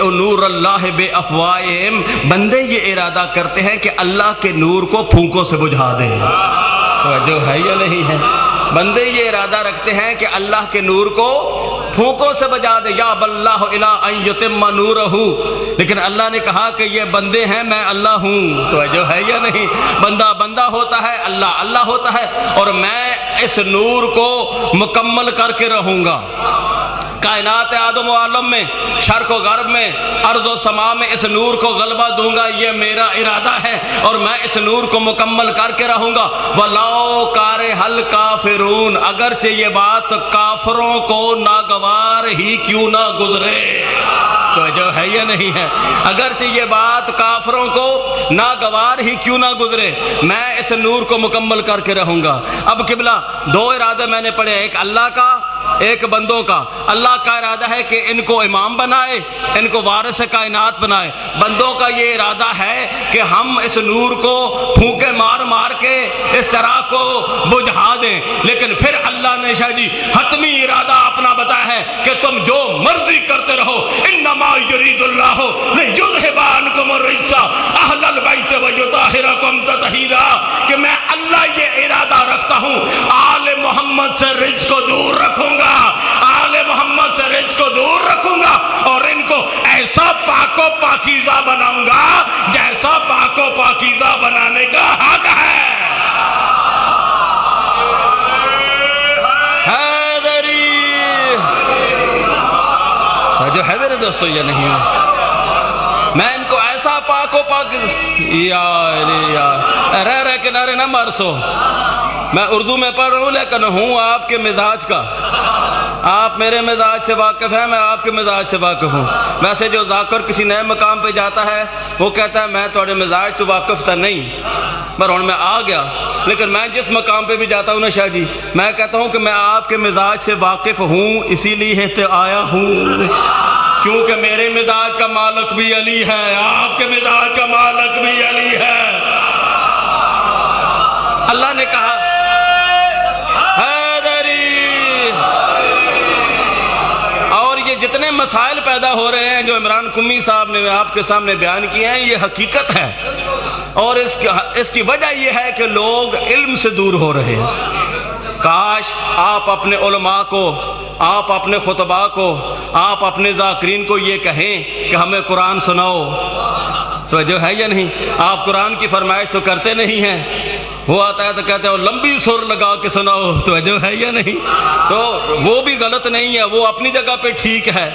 لِيُطْفِئُوا نُورَ اللَّهِ بِأَفْوَاهِهِمْ، بندے یہ ارادہ کرتے ہیں کہ اللہ کے نور کو پھونکوں سے بجھا دیں۔ توجہ ہے یا نہیں ہے؟ بندے یہ ارادہ رکھتے ہیں کہ اللہ کے نور کو پھونکوں سے بجھا دے، یا باللہ الا ان یتم نورہ، لیکن اللہ نے کہا کہ یہ بندے ہیں، میں اللہ ہوں۔ توجہ ہے یا نہیں؟ بندہ بندہ ہوتا ہے، اللہ اللہ ہوتا ہے، اور میں اس نور کو مکمل کر کے رہوں گا۔ کائنات آدم و عالم میں، شرق و غرب میں، ارض و سما میں اس نور کو غلبہ دوں گا، یہ میرا ارادہ ہے، اور میں اس نور کو مکمل کر کے رہوں گا۔ وَلَوْ كَارِهَ الْكَافِرُونَ، اگرچہ یہ بات کافروں کو ناگوار ہی کیوں نہ گزرے۔ تو جو ہے یا نہیں ہے؟ اگرچہ یہ بات کافروں کو ناگوار ہی کیوں نہ گزرے، میں اس نور کو مکمل کر کے رہوں گا۔ اب قبلہ دو ارادے میں نے پڑھے، ایک اللہ کا، ایک بندوں کا۔ اللہ کا ارادہ ہے کہ ان کو امام بنائے، ان کو وارث کائنات بنائے۔ بندوں کا یہ ارادہ ہے کہ ہم اس نور کو پھونکے مار مار کے اس چراغ کو بجھا دیں، لیکن پھر اللہ نے شاہ جی حتمی ارادہ اپنا بتایا ہے کہ تم جو مرضی کرتے رہو، انما یرید اللہ لیذھب عنکم الرجس اہل البیت ویطہرکم تطہیرا، کہ میں اللہ یہ ارادہ رکھتا ہوں آل محمد سے رجس کو دور رکھوں گا، آل محمد سے رجس کو دور رکھوں گا، اور ان کو ایسا پاک و پاکیزہ بناؤں گا جیسا پاک و پاکیزہ بنانے کا حق ہے۔ حیدری جو ہے میرے دوستو یہ نہیں ہے، میں ان کو ایسا پاک و رہ رہ کے نعرے نہ مارسو۔ میں اردو میں پڑھ رہا ہوں لیکن ہوں آپ کے مزاج کا، آپ میرے مزاج سے واقف ہیں، میں آپ کے مزاج سے واقف ہوں۔ ویسے جو ذاکر کسی نئے مقام پہ جاتا ہے وہ کہتا ہے میں تھوڑے مزاج تو واقف تھا نہیں، پر ہوں میں آ گیا، لیکن میں جس مقام پہ بھی جاتا ہوں نا شاہ جی، میں کہتا ہوں کہ میں آپ کے مزاج سے واقف ہوں، اسی لیے تو آیا ہوں، کیونکہ میرے مزاج کا مالک بھی علی ہے، آپ کے مزاج کا مالک بھی علی ہے۔ اللہ نے کہا جتنے مسائل پیدا ہو رہے ہیں جو عمران قمی صاحب نے آپ کے سامنے بیان کیے ہیں، یہ حقیقت ہے، اور اس کی وجہ یہ ہے کہ لوگ علم سے دور ہو رہے ہیں۔ کاش آپ اپنے علماء کو، آپ اپنے خطباء کو، آپ اپنے ذاکرین کو یہ کہیں کہ ہمیں قرآن سناؤ، تو جو ہے یا نہیں؟ آپ قرآن کی فرمائش تو کرتے نہیں ہیں، وہ آتا ہے تو کہتے ہیں لمبی سر لگا کے سناؤ، تو جو ہے یا نہیں؟ تو وہ بھی غلط نہیں ہے، وہ اپنی جگہ پہ ٹھیک ہے،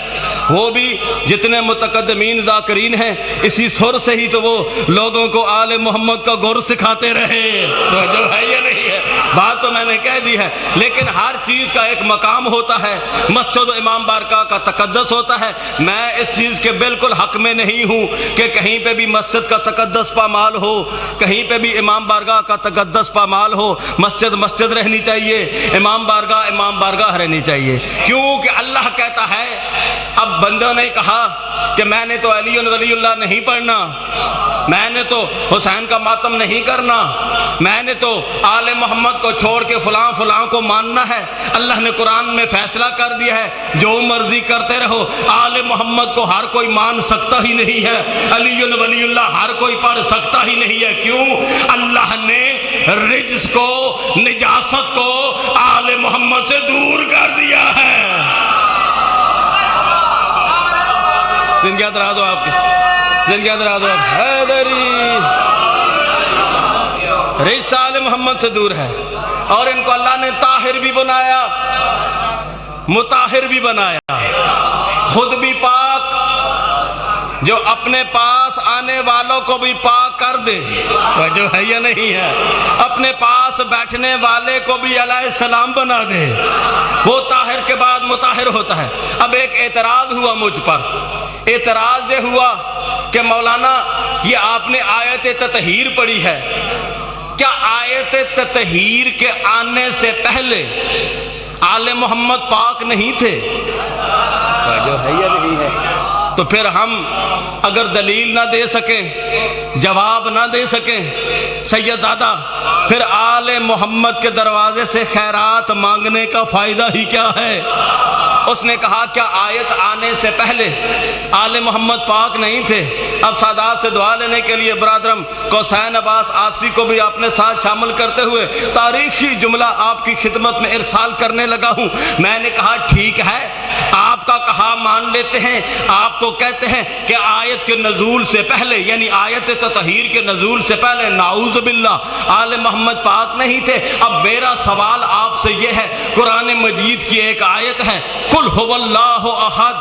وہ بھی جتنے متقدمین ذاکرین ہیں اسی سر سے ہی تو وہ لوگوں کو آل محمد کا گر سکھاتے رہے، تو جو ہے یا نہیں ہے؟ بات تو میں نے کہہ دی ہے، لیکن ہر چیز کا ایک مقام ہوتا ہے۔ مسجد و امام بارگاہ کا تقدس ہوتا ہے، میں اس چیز کے بالکل حق میں نہیں ہوں کہ کہیں پہ بھی مسجد کا تقدس پامال ہو، کہیں پہ بھی امام بارگاہ کا تقدس پامال ہو۔ مسجد مسجد رہنی چاہیے، امام بارگاہ رہنی چاہیے، کیونکہ اللہ کہتا ہے، اب بندوں نے کہا کہ میں نے تو علی ولی اللہ نہیں پڑھنا، میں نے تو حسین کا ماتم نہیں کرنا، میں نے تو آل محمد کو چھوڑ کے فلاں فلاں کو ماننا ہے۔ اللہ نے قرآن میں فیصلہ کر دیا ہے جو مرضی کرتے رہو، آل محمد کو ہر کوئی مان سکتا ہی نہیں ہے، علی ولی اللہ ہر کوئی پڑھ سکتا ہی نہیں ہے۔ کیوں؟ اللہ نے رجس کو، نجاست کو آل محمد سے دور کر دیا ہے۔ زندگی دراز ہو آپ کی، زندگی دراز ہو آپ۔ حیدری رجس آل محمد سے دور ہے، اور ان کو اللہ نے طاہر بھی بنایا، مطہر بھی بنایا، خود بھی پاک، جو اپنے پاس آنے والوں کو بھی پاک کر دے، جو ہے یا نہیں ہے؟ اپنے پاس بیٹھنے والے کو بھی علیہ السلام بنا دے، وہ طاہر کے بعد مطہر ہوتا ہے۔ اب ایک اعتراض ہوا مجھ پر، اعتراض یہ ہوا کہ مولانا یہ آپ نے آیت تطہیر پڑھی ہے، کیا آیت تطہیر کے آنے سے پہلے آل محمد پاک نہیں تھے؟ جو ہے یا نہیں ہے؟ تو پھر ہم اگر دلیل نہ دے سکیں، جواب نہ دے سکیں سیدزادہ، پھر آل محمد کے دروازے سے خیرات مانگنے کا فائدہ ہی کیا ہے؟ اس نے کہا کیا آیت آنے سے پہلے آل محمد پاک نہیں تھے؟ اب سادات سے دعا لینے کے لیے برادرم کوسین عباس آصفی کو بھی اپنے ساتھ شامل کرتے ہوئے تاریخی جملہ آپ کی خدمت میں ارسال کرنے لگا ہوں۔ میں نے کہا ٹھیک ہے، آپ کا کہا مان لیتے ہیں۔ آپ تو کہتے ہیں کہ آیت کے نزول سے پہلے، یعنی آیت تطہیر کے نزول سے پہلے نعوذ باللہ آل محمد پاک نہیں تھے۔ اب میرا سوال آپ سے یہ ہے، قرآن مجید کی ایک آیت ہے، قل هو اللہ احد،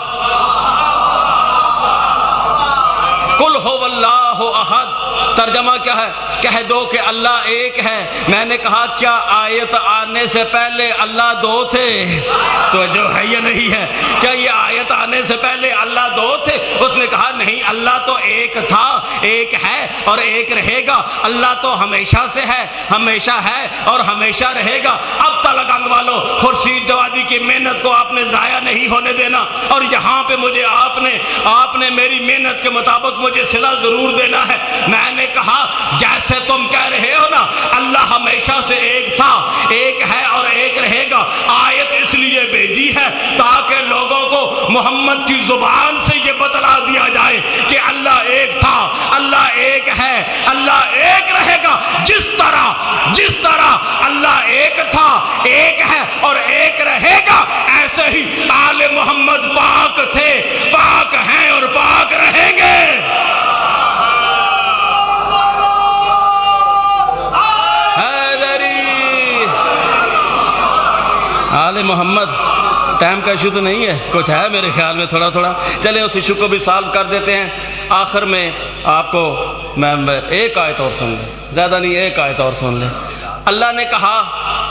قل هو اللہ احد، ترجمہ کیا ہے؟ کہہ دو کہ اللہ ایک ہے۔ میں نے کہا کیا آیت آنے سے پہلے اللہ دو تھے؟ تو جو ہے یا نہیں ہے؟ کیا یہ آیت آنے سے پہلے اللہ دو تھے؟ اس نے کہا نہیں، اللہ تو ایک تھا، ایک ہے اور ایک رہے گا۔ اللہ تو ہمیشہ سے ہے، ہمیشہ ہے اور ہمیشہ رہے گا۔ اب تلگنگ والوں، خورشید جوادی کی محنت کو آپ نے ضائع نہیں ہونے دینا، اور یہاں پہ مجھے آپ نے میری محنت کے مطابق مجھے صلہ ضرور دینا ہے۔ میں نے کہا جیسے تم کہہ رہے ہو نا اللہ ہمیشہ سے ایک تھا، ایک ہے اور ایک رہے گا، آیت اس لیے بھیجی ہے تاکہ لوگوں کو محمد کی زبان سے یہ بتلا دیا جائے کہ اللہ ایک تھا، اللہ ایک ہے، اللہ ایک رہے گا۔ جس طرح اللہ ایک تھا، ایک ہے اور ایک رہے گا، ایسے ہی آل محمد پاک تھے، پاک ہیں اور پاک رہیں گے۔ آل محمد ٹائم کا ایشو تو نہیں ہے، کچھ ہے میرے خیال میں تھوڑا تھوڑا، چلیں اس ایشو کو بھی سالو کر دیتے ہیں۔ آخر میں آپ کو میں ایک آیت اور سن لیں، زیادہ نہیں، ایک آیت اور سن لیں۔ اللہ نے کہا